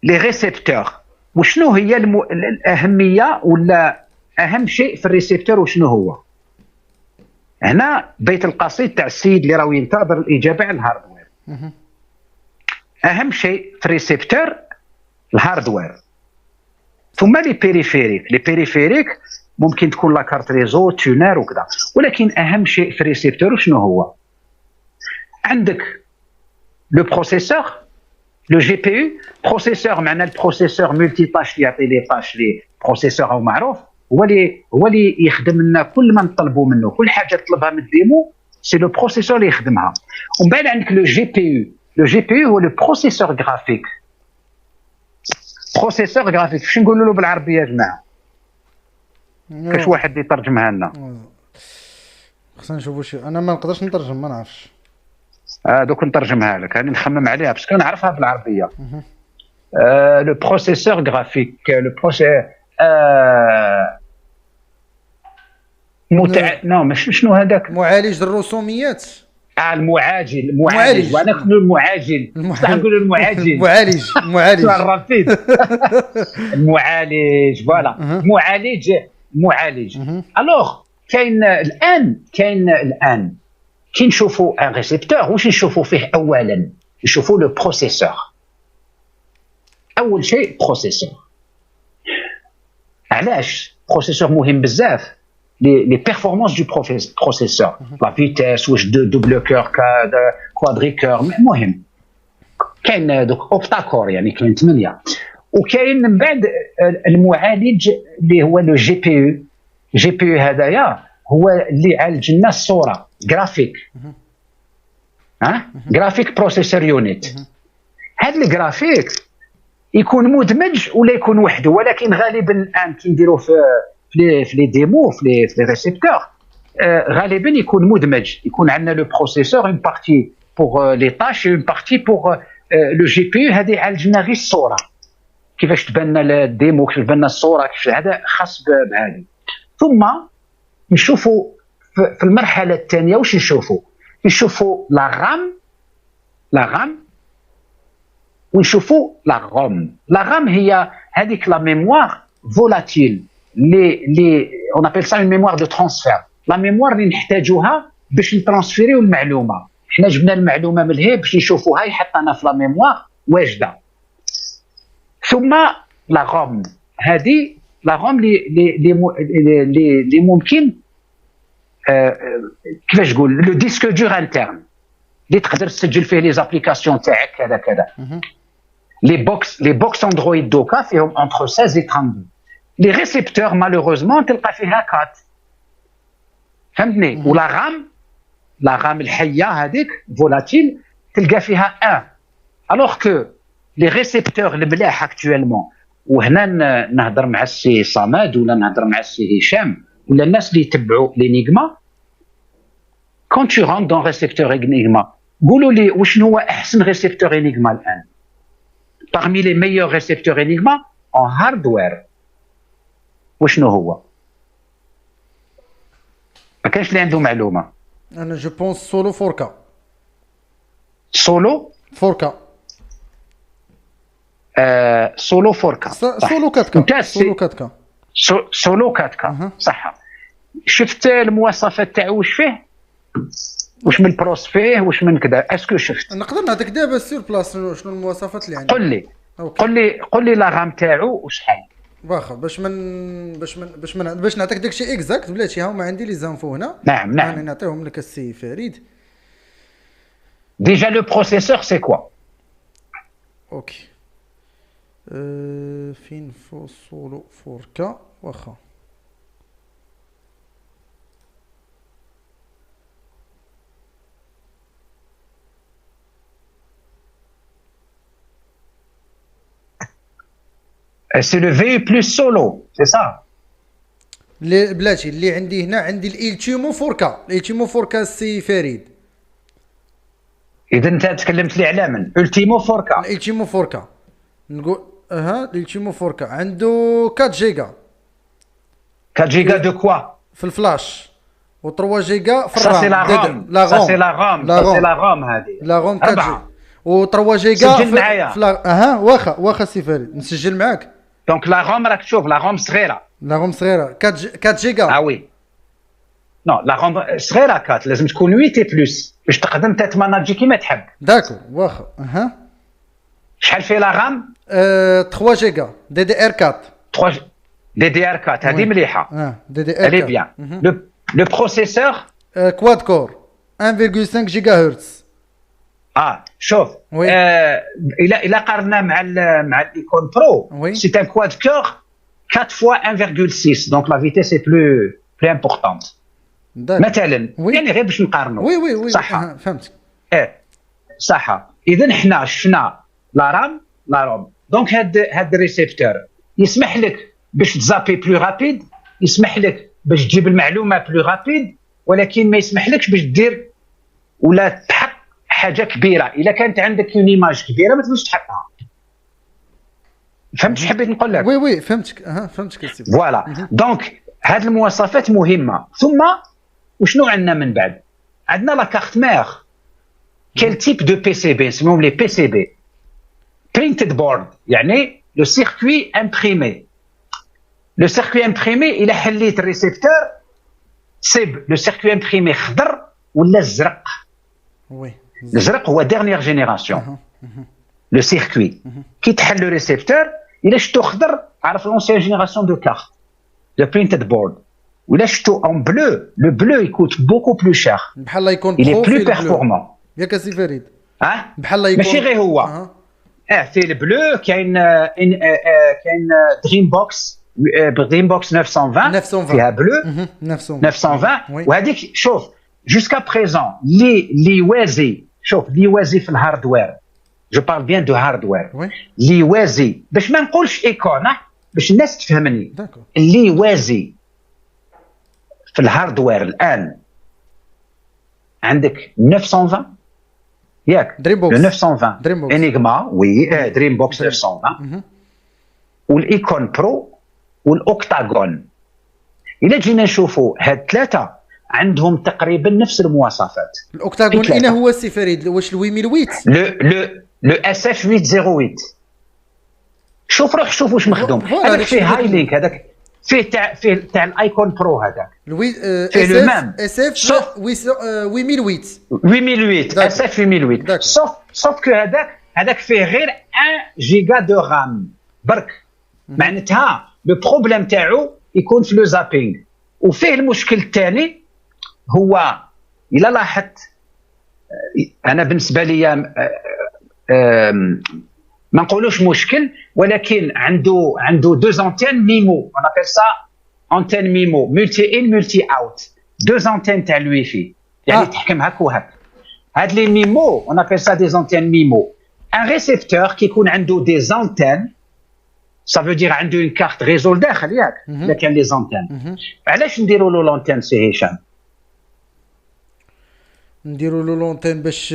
لي ريسبتور. وشنو هي الاهميه ولا اهم شيء في الريسبتور وشنو هو؟ هنا بيت القصيد تاع السيد اللي راهو ينتظر الاجابه على الهاردوير. اهم شيء في الريسبتور الهاردوير، ثم لي بيريفيريك. لي بيريفيريك ممكن تكون لا كارت ريزو تونر وكذا، ولكن اهم شيء في الريسبتور شنو هو؟ عندك لو بروسيسور، لو جي بي يو. بروسيسور معناه البروسيسور ملتي تاش يعطي لي طاش لي بروسيسور او معروف، هو اللي يخدم لنا كل ما نطلبوا منه، كل حاجه تطلبها من الديمو سي لو بروسيسور اللي يخدمها. ومن بعد عندك لو جي بي يو. لو جي بي يو هو لو بروسيسور غرافيك. بروسيسور غرافيك واش نقولوا له بالعربيه يا جماعه؟ كاش واحد يترجمها لنا؟ خصنا نشوفوا شي، انا ما نقدرش نترجم، ما نعرفش. دوك نترجمها لك، راني نخمم عليها باسكو نعرفها بالعربيه. لو بروسيسور غرافيك، لو نو ماشي شنو هذاك، معالج الرسوميات. المعالج وانا نقول المعالج، بصح نقولوا المعالج. معالج الرفيد. المعالج فوالا، معالج. الوغ كاين الان كي نشوفوا ان ريسبتور واش نشوفوا فيه؟ اولا نشوفوا لو بروسيسور. اول شيء بروسيسور. علاش بروسيسور مهم بزاف؟ لي بيرفورمانس دو بروسيسور، لا فيتاس، واش دوبل كور كوادري كور، مهم. كاين دوك اوبتاكور يعني كاين 8، وكاين من بعد المعالج اللي هو لو جي بي يو. جي بي يو هذايا هو اللي يعالج لنا الصوره، جرافيك. جرافيك بروسيسور يونيت. هذا الجرافيك يكون مدمج ولا يكون وحده، ولكن غالبا الان كي نديروا في لي ديمو في لي ريسبتور غالبا يكون مدمج. يكون عندنا لو بروسيسور اون بارتي بور لي طاش اون بارتي بور لو جي بي يو. هذه يعالج لنا غير الصوره، كيفاش تبان لنا الديمو، كيفاش تبان لنا الصوره، كيفاش هذا خاص بهذه. ثم نشوفوا في المرحله الثانيه واش نشوفوا لا غام ونشوفوا لا روم. لا غام هي هذيك لا ميموار فولاتيل لي اون ابل سا اون ميموار دو ترانسفير. لا ميموار اللي نحتاجوها باش نترانسفيريو المعلومه. حنا جبنا المعلومه من هنا باش نشوفوها يحطنا في لا ميموار واجده. ثم لا روم، هذه لا روم اللي ممكن كيفاش نقول لو ديسك دور انترن اللي تقدر تسجل فيه لي زابليكاسيون تاعك كذا. لي بوكس اندرويد دوكا فيهم انتر 16 و 32. لي ريسبتور مالوروزمون تلقى فيها 4، فهمتني؟ ولا غام الحيه هذيك فولاتيل تلقى فيها 1. الوغ كو لي ريسبتور الملاح اكطوالمون، وهنا نهضر مع السي صمد ولا نهضر مع السي هشام ولا الناس اللي يتبعوا لينيغما، كون tu rentres dans récepteur Enigma قولوا لي واش هو احسن ريسبتور Enigma الان parmi les meilleurs récepteurs Enigma en hardware. وشنو هو؟ ما كاينش اللي عنده معلومه. انا جو بونس سولو 4K. سولو 4K. سولو 4K. سولو 4K. سولو 4K. سولو 4K صح. شفت المواصفات تاعو واش فيه؟ واش من بروس فيه واش من كذا؟ اسكو شفت؟ نقدر نعطيك دابا سير بلاص شنو المواصفات اللي عندي. قول لي لا غام تاعو وشحال واخا باش نعطيك داكشي اكزاكت بلاتي. ها هما عندي لي زانفو هنا. نعم انا نعطيهم لك السي فريد. ديجا لو بروسيسور سي كوا؟ اوكي فين فو سولو 4K واخا c'est le VU plus solo, c'est ça. بلاتي اللي عندي هنا عندي الالتيمو 4K. الالتيمو 4K السي فريد. اذا انت تكلمت لي على من التيمو 4K. الالتيمو 4K نقول الالتيمو 4K عنده 4 جيجا. 4 جيجا دو كوا؟ في الفلاش، و3 جيجا في الرام. لا روم هذه لا روم 4 جيجا، و 3 جيجا سجل معايا. اها واخا سي فريد نسجل معاك. دونك لا روم راك تشوف لا روم صغيره. لا روم صغيره 4 جيجا. وي نو لا روم صغيره 4 لازم تكون 8 بلس باش تقدر انت تماناجي كيما تحب. داكو واخا اها. شحال فيه لا رام؟ 3 جيجا دي دي ار 4. 3 دي دي ار 4 هذه مليحه. دي دي ار 4 الي بيان. لو بروسيسور كواد كور 1.5 جيجا هرتز. شوف الى قارنا مع الايكون برو سي ان كواد كور 4 fois 1.6 دونك لا فيتيس سي بلو امبورطونت مثلا يعني غير باش نقارنوا. وي صح فهمتك. صح. اذا حنا شفنا لا روم دونك هاد الريسيبتور يسمح لك باش تزابي بلو رابيد، يسمح لك باش تجيب المعلومه بلو رابيد، ولكن ما يسمحلكش باش دير ولا تحط حاجه كبيره. الا كانت عندك اون ايماج كبيره ما تقدرش تحطها. فهمت اش حبيت نقول لك؟ وي فهمتك. فهمتك السي. فوالا دونك هاد المواصفات مهمه. ثم وشنو عندنا من بعد؟ عندنا لا كارت مير. كيل تيب دو بي سي بي نسميهم لي بي سي بي برينتد بورد، يعني لو سيركوي امبريمي. لو سيركوي امبريمي الى حليت الريسيبتور سيب لو سيركوي امبريمي خضر ولا الزرق. وي الزرق هو ديرنيير جينيراسيون. لو سيركوي كي تحل لو ريسيبتور الا شفتو خضر عرف لونسيان جينيراسيون دو كارت دو برينتد بورد، ولا شفتو اون بلو لو بلو يكوت بوكو بلو شير بحال يكون برو بلو بيرفورمون. ياك سي فريد بحال يكون ماشي غير هو في البلو كاين دريم بوكس دريم بوكس 920 فيها بلو 920 وهذيك شوف جوسكا بريزون لي وازي. شوف لي وازي في الهاردوير جو بارل بيان دو هاردوير لي وازي باش ما نقولش ايكون باش الناس تفهمني. اللي وازي في الهاردوير الان عندك 920 ياك دريم بوكس 920 انيغما وي دريم بوكس 920 والايكون برو والاوكتاغون. الا جينا نشوفوا هاد ثلاثه عندهم تقريبا نفس المواصفات. الاوكتاغون اين هو السي فريد؟ واش ال 8008 لو اس اف 808 شوف روح شوف واش مخدوم. هذاك فيه هاي لينك، هذاك فيه تاع الايكون برو هذاك اس اف 8008 اس اف 8008 صوف كو هذاك فيه غير 1 جيجا دو رام برك. معناتها لو بروبليم تاعو يكون في لو زابينغ. وفيه المشكل الثاني هو الا لاحظت انا بالنسبه لي ما نقولوش مشكل، ولكن عنده دو زونتين ميمو اون ابل سا انتين ميمو ملتي ان ملتي اوت. دو زونتين تاع الوي في يعني تحكم هاك وهاك. هاد لي ميمو اون ابل سا دي زونتين ميمو. ان ريسيبتور كي يكون عنده دي زونتين ça veut dire عنده une carte réseau لداخل ياك الا كان لي زونتين. علاش نديروا له لونتين سي هشام؟ نديروا له لونتين باش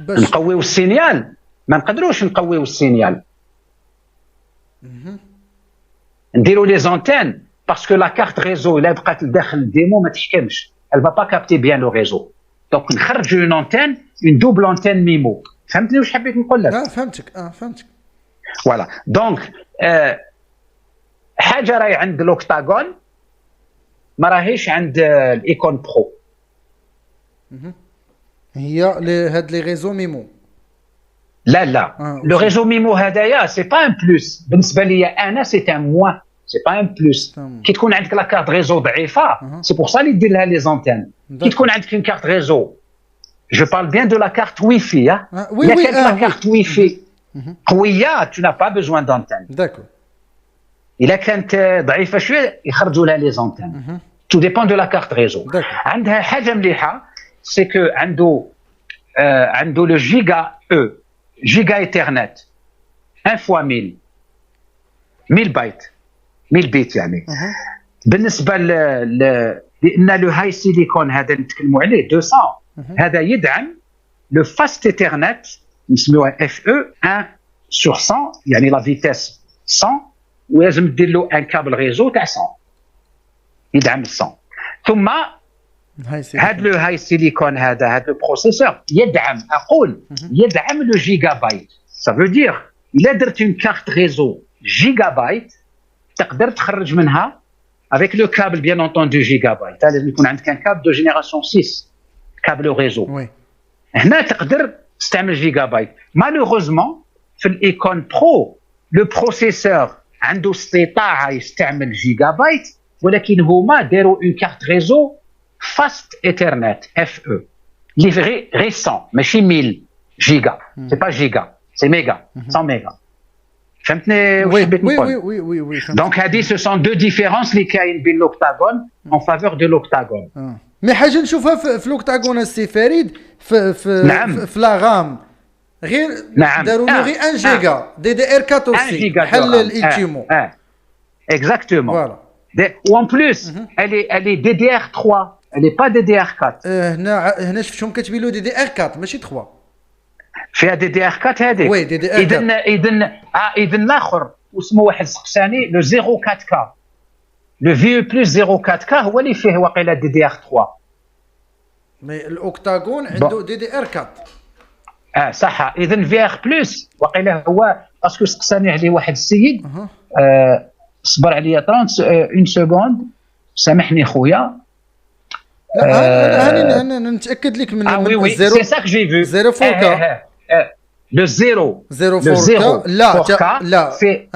نقويو السينيال. ما نقدروش نقويو السينيال. نديروا لي زونتين باسكو لا كارت ريزو الا بقات لداخل الديمو ما تحكمش، elle va pas capter bien le réseau. دونك نخرجوا اون انتين اون دوبل انتين ميمو. فهمتني واش حبيت نقول لك؟ فهمتك. فوالا دونك حاجه راهي عند الاوكتاغون ما راهيش عند الايكون برو. هي هاد لي ريزو ميمو. لا لو ريزو ميمو هدايا سي با ان بلوس بالنسبه لي انا، سي ان موان سي با ان بلوس. كي تكون عندك لا كارت ريزو ضعيفه سي بور سا لي دير لها لي زونتين. كي تكون عندك اون كارت ريزو جو بارل بيان دو لا كارت واي في الا كانت لا كارت واي في قويه tu n'as pas besoin d'antenne. D'accord. الا كانت ضعيفه شويه يخرجوا لها لي زونتين. tout dépend de la carte réseau. عندها حاجه مليحه سي كو عنده لو جيجا جيجا ايثرنت 1 fois 1000 بايت 1000 بيت يعني. بالنسبه لان لو هاي سيليكون هذا نتكلموا عليه 200 هذا يدعم لو فاست ايثرنت نسميوها اف او 1 sur 100 يعني لا فيتيس 100 ولازم دير له ان كابل ريزو تاع 100 يدعم 100. ثم هذا لو هاي سيليكون هذا لو بروسيسور يدعم يدعم لو جيجا بايت. ça veut dire الا درت اون كارت ريزو جيجا بايت تقدر تخرج منها avec le câble bien entendu gigabyte. لازم يكون عندك un câble de génération 6 câble réseau. هنا تقدر تستعمل جيجا بايت. malheureusement في الايكون برو لو بروسيسور عنده استطاعه يستعمل جيجا بايت ولكن هما داروا اون كارت ريزو فاست ايثرنت اف او اللي في ريسون ماشي 1000 جيجا سي با جيجا سي ميجا 100 ميجا. فهمتني واش حبيت نقول؟ وي دونك هذه سو سون دو ديفيرونس اللي كاين بين لوكتاغون اون فافور دو لوكتاغون. مي حاجه نشوفها في لوكتاغون السي فريد في نعم. في لا رام غير نعم. داروا له غير 1 جيجا دي دي ار 4 aussi بحال الالتيمو. اكزاكتومون. فوالا. وان بلوس elle est DDR3 elle est pas DDR4. هنا شفتهم كاتبين له دي دي ار 4 ماشي 3 فيها DDR4 هذيك. وي دي دي ار 4. اذا الاخر واسمه واحد سقساني لو 04K لو في بلس 04K هو اللي فيه واقيلا DDR3. مي الاوكتاغون عنده دي دي ار 4. صح. اذا في ار بلس واقيلا هو باسكو سقساني عليه واحد السيد. صبر عليا 30 اون سكوند سامحني خويا. لا انا نتاكد لك من الزيرو. سي سا كو جي فو زيرو فوركا لو زيرو فوركا لا في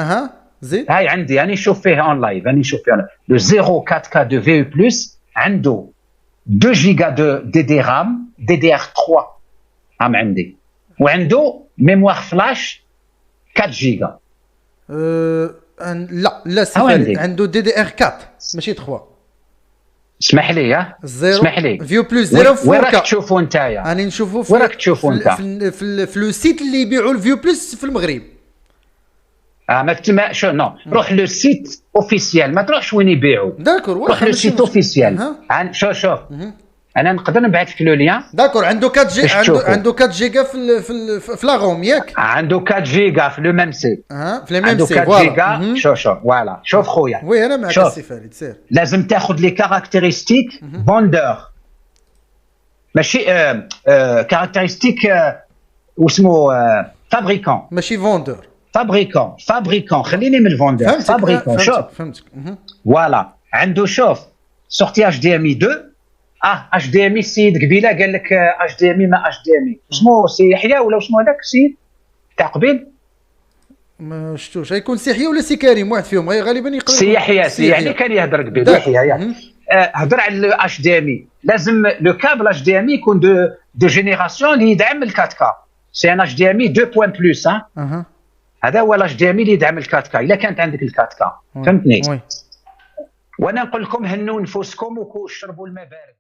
زيد هاي عندي راني نشوف فيه اون لايف راني نشوف فيه لو 04K دو في بلس عنده 2 جيجا دو دي رام دي دي ار 3 عام عندي وعنده ميموار فلاش 4 جيجا. لا سي عنده دي دي ار 4 ماشي 3. اسمح لي اسمح لي فيو بلس 0 وين راك تشوفوا نتايا؟ راني نشوفوا وين راك تشوفوا انت؟ في لو سيت اللي يبيعوا الفيو بلس في المغرب. ما شو نو روح لو سيت اوفيسيال ما تروحش وين يبيعوا. داكور روح لو سيت اوفيسيال. شوف انا نقدر نبعث لك لو ليان. داكور عنده 4 جيجا عنده 4 جيجا في لا روم ياك عنده 4 جيجا في لو ميم سيت في لو ميم سيت. عنده 4 جيجا. شوف فوالا شوف خويا. وي انا معك السي فريد سير. لازم تاخذ لي كاركتيرستيك فوندور ماشي كاركتيرستيك واسمه فابريكون ماشي فوندور. فابريكون خليني من الفوندور. فابريكون شوف فهمتك. فوالا عنده شوف سورتي اتش دي ام اي 2 اتش دي ام اي. السيد قبيله قال لك اتش دي ام اي ما اتش دي ام اي اسمه سي يحيى ولا اسمه هذاك السيد تاع قبيل ما شفتوش. غيكون سي يحيى ولا سي كريم واحد فيهم غالبا يقرب. سي يحيى كان يهضر قبيل يحيى هضر على اتش دي ام اي. لازم لو كابل اتش دي ام اي يكون دو جينيراسيون اللي يدعم ال 4 كا. سي ان اتش دي ام اي 2 بوين بلس. هذا هو الاتش دي ام اي اللي يدعم ال 4 كا الا كانت عندك ال 4 كا. فهمتني؟ وانا نقول لكم هنوا نفوسكم وشربوا الماء بارد.